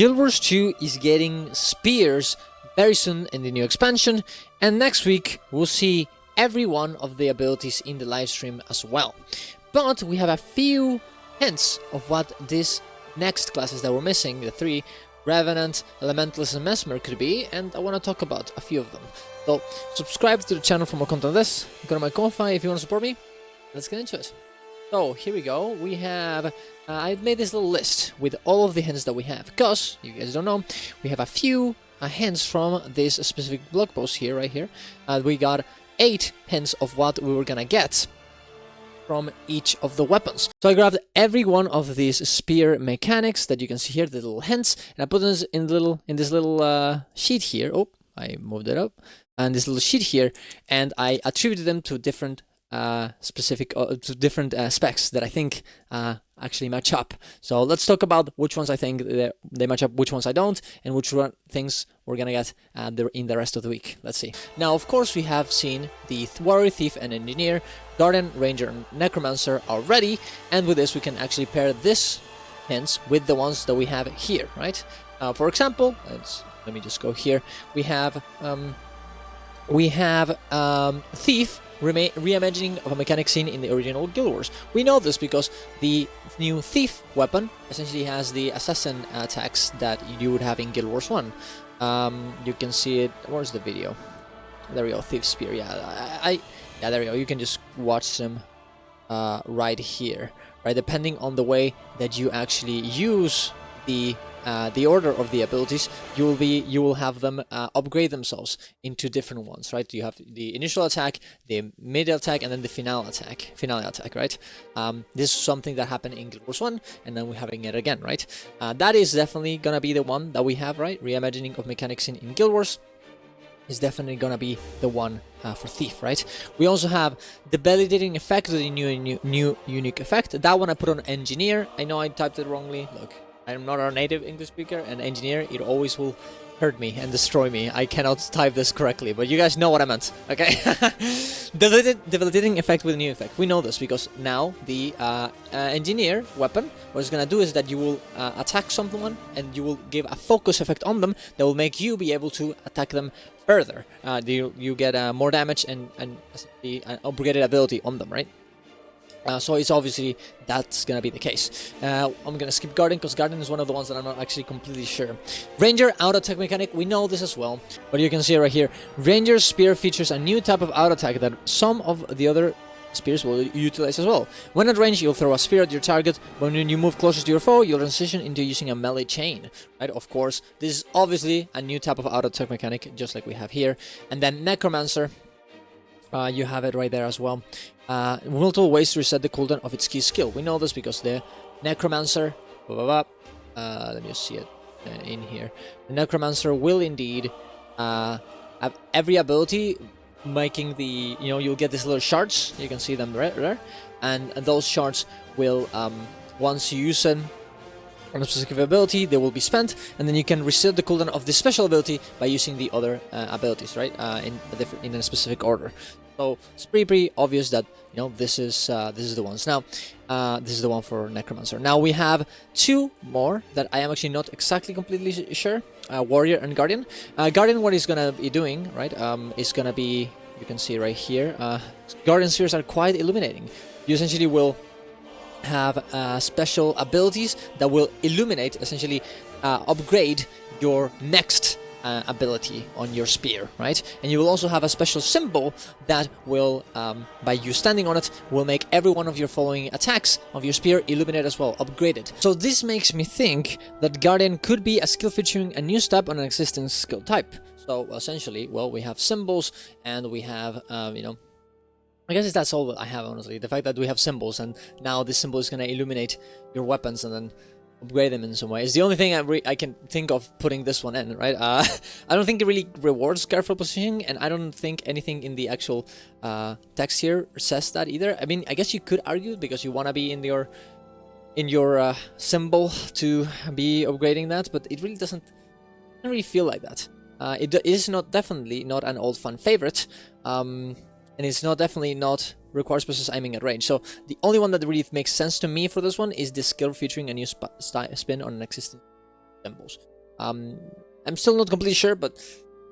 Guild Wars 2 is getting spears very soon in the new expansion, and next week we'll see every one of the abilities in the live stream as well. But we have a few hints of what these next classes that we're missing, the 3, Revenant, Elementalist and Mesmer, could be, and I want to talk about a few of them. So subscribe to the channel for more content on this, go to my Ko-Fi if you want to support me. Let's get into it. So here we go, we have, I've made this little list with all of the hints that we have, because, you guys don't know, we have a few hints from this specific blog post here, right here. We got 8 hints of what we were gonna get from each of the weapons. So I grabbed every one of these spear mechanics that you can see here, the little hints, and I put this in this little sheet here. Oh, I moved it up, and this little sheet here, and I attributed them to different specs that I think actually match up. So let's talk about which ones I think they match up, which ones I don't, and which things we're gonna get in the rest of the week. Let's see. Now, of course, we have seen the Warrior, Thief, and Engineer, Guardian, Ranger, and Necromancer already, and with this we can actually pair this hints with the ones that we have here, right? For example, let me just go here. We have Thief, reimagining of a mechanic seen in the original Guild Wars. We know this because the new Thief weapon essentially has the assassin attacks that you would have in Guild Wars 1. You can see it. Where's the video? There we go. Thief Spear. Yeah, yeah, there we go. You can just watch them right here. Right, depending on the way that you actually use the order of the abilities, you will have them upgrade themselves into different ones, right? You have the initial attack, the middle attack, and then the finale attack, right? This is something that happened in Guild Wars 1, and then we're having it again, right? That is definitely gonna be the one that we have, right? Reimagining of mechanics in Guild Wars is definitely gonna be the one for Thief, right? We also have the validating effect, the new unique effect. That one I put on Engineer. I know I typed it wrongly. Look, I'm not a native English speaker, and Engineer, it always will hurt me and destroy me. I cannot type this correctly, but you guys know what I meant, okay? The validating effect with a new effect. We know this because now the Engineer weapon, what it's gonna do is that you will attack someone and you will give a focus effect on them that will make you be able to attack them further. You get more damage and an upgraded ability on them, right? So it's obviously that's gonna be the case. I'm gonna skip Guardian because Guardian is one of the ones that I'm not actually completely sure. Ranger auto attack mechanic, we know this as well, but you can see right here, Ranger's spear features a new type of auto attack that some of the other spears will utilize as well. When at range, you'll throw a spear at your target. When you move closer to your foe, you'll transition into using a melee chain, right? Of course, this is obviously a new type of auto attack mechanic, just like we have here. And then Necromancer, you have it right there as well. Multiple ways to reset the cooldown of its key skill. We know this because the Necromancer, let me just see it in here. The Necromancer will indeed have every ability, making the, you'll get these little shards. You can see them right there, and those shards will, once you use them on a specific ability, they will be spent, and then you can reset the cooldown of the special ability by using the other abilities, right? In a specific order. So it's pretty obvious that this is the ones. Now, this is the one for Necromancer. Now we have 2 more that I am actually not exactly completely sure. Warrior and Guardian. Guardian, what he's gonna be doing, right? Is gonna be, you can see right here. Guardian spheres are quite illuminating. You essentially will have special abilities that will illuminate, essentially upgrade your next ability on your spear, right? And you will also have a special symbol that will, by you standing on it, will make every one of your following attacks of your spear illuminate as well, upgraded. So this makes me think that Guardian could be a skill featuring a new step on an existing skill type. So essentially, well, we have symbols, and we have, I guess that's all that I have, honestly. The fact that we have symbols, and now this symbol is going to illuminate your weapons and then upgrade them in some way. It's the only thing I can think of putting this one in, right? I don't think it really rewards careful positioning, and I don't think anything in the actual text here says that either. I mean, I guess you could argue because you want to be in your symbol to be upgrading that, but it really doesn't really feel like that. It is definitely not an old fan favorite, and it's definitely not requires precision aiming at range. So the only one that really makes sense to me for this one is the skill featuring a new spin on an existing symbols. I'm still not completely sure, but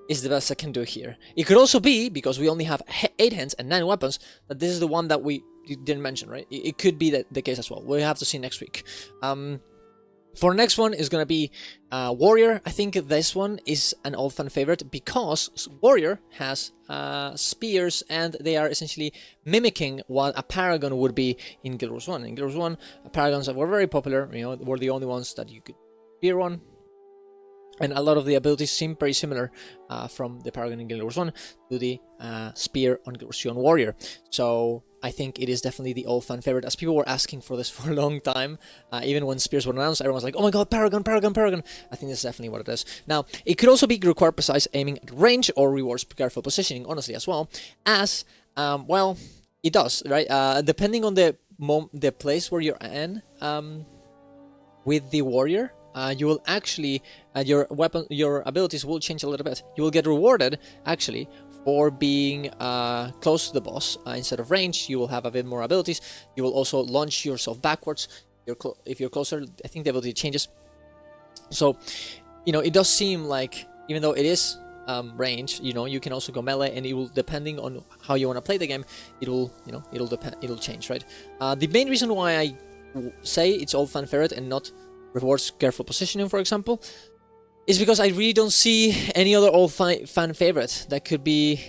it's the best I can do here. It could also be, because we only have 8 hands and 9 weapons, that this is the one that we didn't mention, right? It could be the case as well. We'll have to see next week. For next one is gonna be Warrior. I think this one is an old fan favorite because Warrior has spears, and they are essentially mimicking what a Paragon would be in Guild Wars 1. In Guild Wars 1, Paragons that were very popular, you know, were the only ones that you could spear on. And a lot of the abilities seem very similar from the Paragon in Guild Wars 1 to the Spear on Guild Wars 2 on Warrior. So I think it is definitely the old fan favorite, as people were asking for this for a long time. Even when Spears were announced, everyone was like, oh my god, Paragon, Paragon, Paragon. I think that's definitely what it is. Now, it could also be require precise aiming at range or rewards careful positioning, honestly, as well. As, well, it does, right? Depending on the place where you're in with the Warrior, you will actually, your abilities will change a little bit. You will get rewarded, actually, for being close to the boss instead of range. You will have a bit more abilities. You will also launch yourself backwards. If you're closer, I think the ability changes. So, you know, it does seem like, even though it is range, you know, you can also go melee, and it will, depending on how you want to play the game, it will, you know, it'll change, right? The main reason why I say it's old fan favorite and not rewards careful positioning, for example, is because I really don't see any other old fan favorite that could be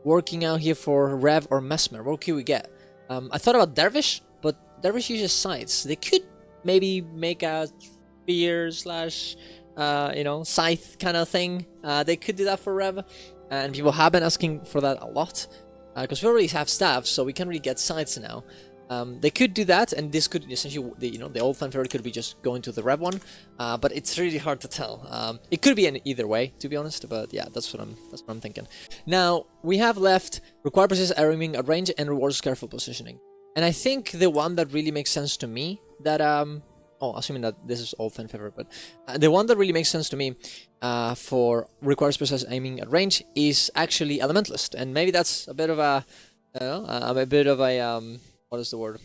working out here for Rev or Mesmer. What could we get? I thought about Dervish, but Dervish uses sights. They could maybe make a spear slash, you know, scythe kind of thing. They could do that for Rev, and people have been asking for that a lot, because we already have staffs, so we can't really get sights now. They could do that, and this could essentially, you know, the old fan favorite could be just going to the Rev one, but it's really hard to tell. It could be in either way, to be honest, but yeah, that's what I'm thinking. Now we have left require precise aiming at range and rewards careful positioning, and I think the one that really makes sense to me that assuming that this is old fan favorite, but the one that really makes sense to me for requires precise aiming at range is actually Elementalist, and maybe that's a bit of a, what is the word?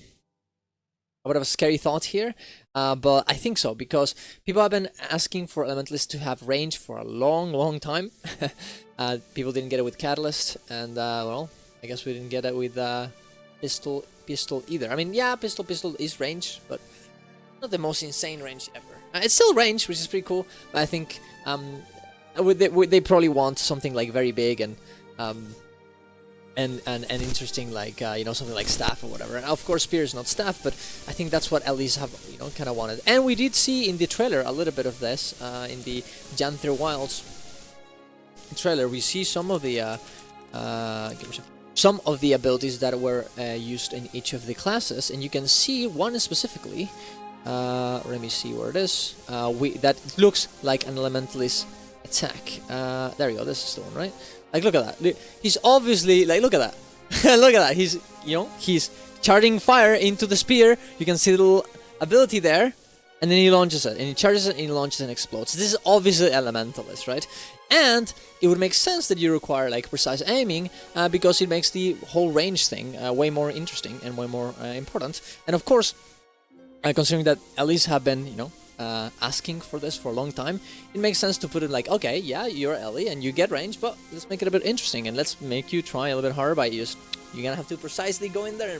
A bit of a scary thought here, but I think so, because people have been asking for Elementalist to have range for a long time. People didn't get it with Catalyst, and well, I guess we didn't get it with Pistol either. I mean, yeah, Pistol is range, but not the most insane range ever. It's still range, which is pretty cool, but I think they probably want something like very big and interesting, like you know, something like staff or whatever. And of course, spear is not staff, but I think that's what Elise have, you know, kind of wanted. And we did see in the trailer a little bit of this in the Janther Wilds trailer. We see some of the abilities that were used in each of the classes, and you can see one specifically. Let me see where it is. That looks like an Elementalist attack. There we go. This is the one, right? Like, look at that. He's obviously, like, look at that. Look at that. He's, you know, he's charging fire into the spear. You can see the little ability there. And then he launches it. And he charges it, and he launches and explodes. This is obviously Elementalist, right? And it would make sense that you require, like, precise aiming, because it makes the whole range thing way more interesting and way more important. And of course, considering that Elise have been, you know, asking for this for a long time, it makes sense to put it like, okay, yeah, you're Ellie and you get range, but let's make it a bit interesting and let's make you try a little bit harder by you're gonna have to precisely go in there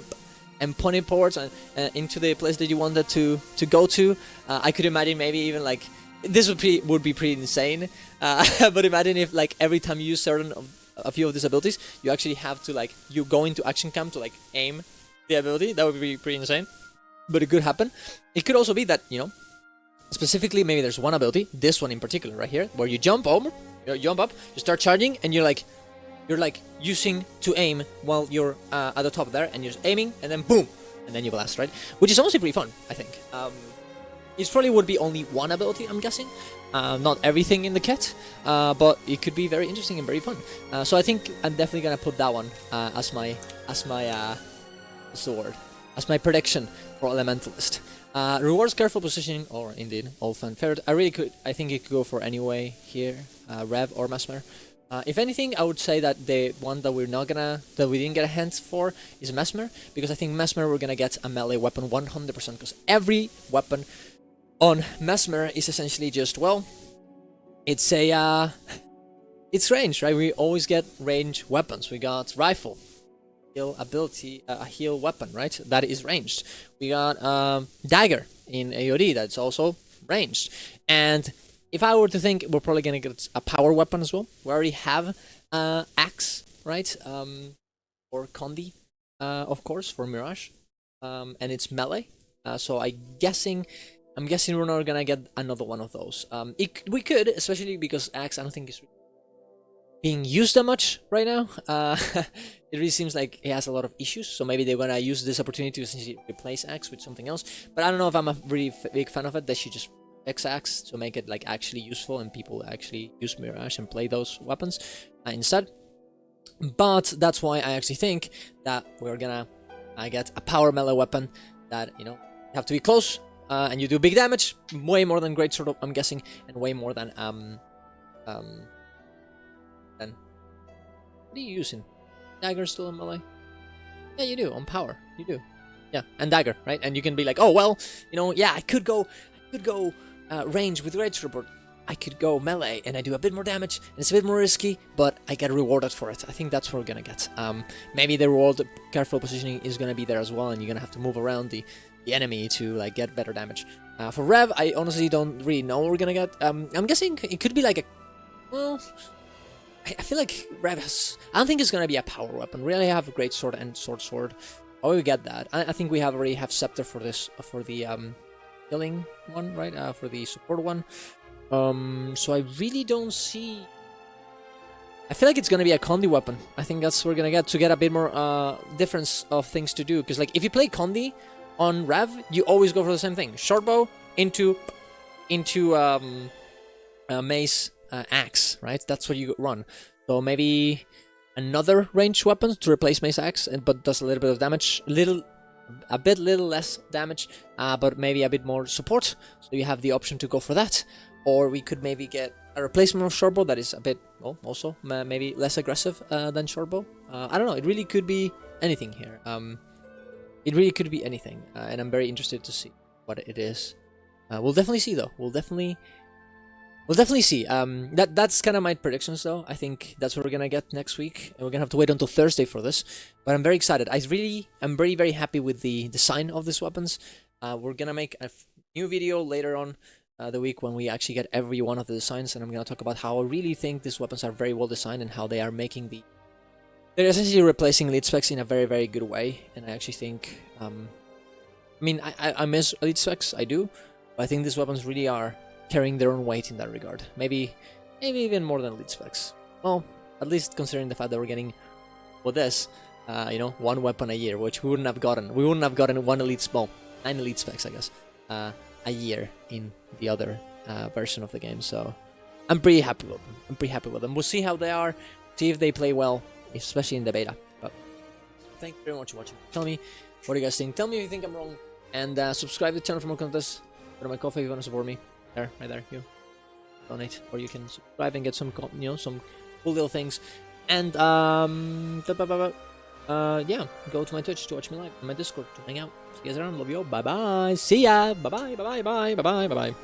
and point it towards and into the place that you wanted to go to. I could imagine maybe even like this would be pretty insane, but imagine if like every time you use a few of these abilities, you actually have to like you go into action camp to like aim the ability. That would be pretty insane, but it could happen. It could also be that, you know, specifically, maybe there's one ability, this one in particular, right here, where you jump up, you start charging, and you're like using to aim while you're at the top there, and you're just aiming, and then boom, and then you blast, right? Which is honestly pretty fun, I think. It probably would be only one ability, I'm guessing, not everything in the kit, but it could be very interesting and very fun. So I think I'm definitely gonna put that one as my what's the word? As my prediction for Elementalist. Rewards careful positioning, or indeed old fan favorite. I think it could go for anyway here, Rev or Mesmer. If anything, I would say that the one that we didn't get a hint for is Mesmer, because I think Mesmer we're gonna get a melee weapon 100%, because every weapon on Mesmer is essentially just, well, it's a it's range, right? We always get range weapons. We got rifle, heal ability, a heal weapon, right? That is ranged. We got dagger in AOD, that's also ranged. And if I were to think, we're probably gonna get a power weapon as well. We already have axe, right? Or Condi, of course, for Mirage, and it's melee. So I'm guessing we're not gonna get another one of those. We could, especially because axe I don't think is being used that much right now. It really seems like it has a lot of issues, so maybe they're gonna use this opportunity to essentially replace axe with something else. But I don't know if I'm a really big fan of it. They should just fix axe to make it like actually useful and people actually use Mirage and play those weapons instead. But that's why I actually think that we're gonna get a power melee weapon that, you know, you have to be close and you do big damage, way more than greatsword, I'm guessing, and way more than what are you using? Dagger still in melee? Yeah, you do on power. You do. Yeah, and dagger, right? And you can be like, oh well, you know, yeah, I could go range with greatsword, but I could go melee and I do a bit more damage and it's a bit more risky, but I get rewarded for it. I think that's what we're gonna get. Maybe the reward, careful positioning is gonna be there as well, and you're gonna have to move around the enemy to like get better damage. For Rev, I honestly don't really know what we're gonna get. I'm guessing it could be like a, well, I feel like Rev has, I don't think it's gonna be a power weapon. Really have a great sword and sword. Oh, we get that. I think we already have scepter for this, for the healing one, right? For the support one. So I really don't see. I feel like it's gonna be a Condi weapon. I think that's what we're gonna get to get a bit more difference of things to do. Because like if you play Condi on Rev, you always go for the same thing: shortbow into mace, axe, right? That's what you run. So maybe another ranged weapon to replace mace axe, but does a little bit of damage, little less damage, but maybe a bit more support. So you have the option to go for that. Or we could maybe get a replacement of shortbow that is a bit, well, also maybe less aggressive than shortbow. I don't know. It really could be anything here. It really could be anything, and I'm very interested to see what it is. We'll definitely see, though. We'll definitely see. That's kind of my predictions, though. I think that's what we're gonna get next week, and we're gonna have to wait until Thursday for this. But I'm very excited. I'm very, very happy with the design of these weapons. We're gonna make a new video later on the week when we actually get every one of the designs, and I'm gonna talk about how I really think these weapons are very well designed and how they are making they're essentially replacing elite specs in a very, very good way. And I actually think, I mean, I miss elite specs, I do, but I think these weapons really are carrying their own weight in that regard. Maybe even more than elite specs. Well, at least considering the fact that we're getting for this, you know, one weapon a year, which we wouldn't have gotten. We wouldn't have gotten one elite, well, 9 elite specs, I guess, a year in the other version of the game. So I'm pretty happy with them. We'll see how they are, see if they play well, especially in the beta. But thank you very much for watching. Tell me what do you guys think. Tell me if you think I'm wrong, and subscribe to the channel for more content. Go to my Ko-fi if you want to support me. There, right there, you donate, or you can subscribe and get some, you know, some cool little things. And yeah, go to my Twitch to watch me live, and my Discord to hang out. See you guys around. Love you all. Bye bye. See ya. Bye bye. Bye bye. Bye bye. Bye bye. Bye bye.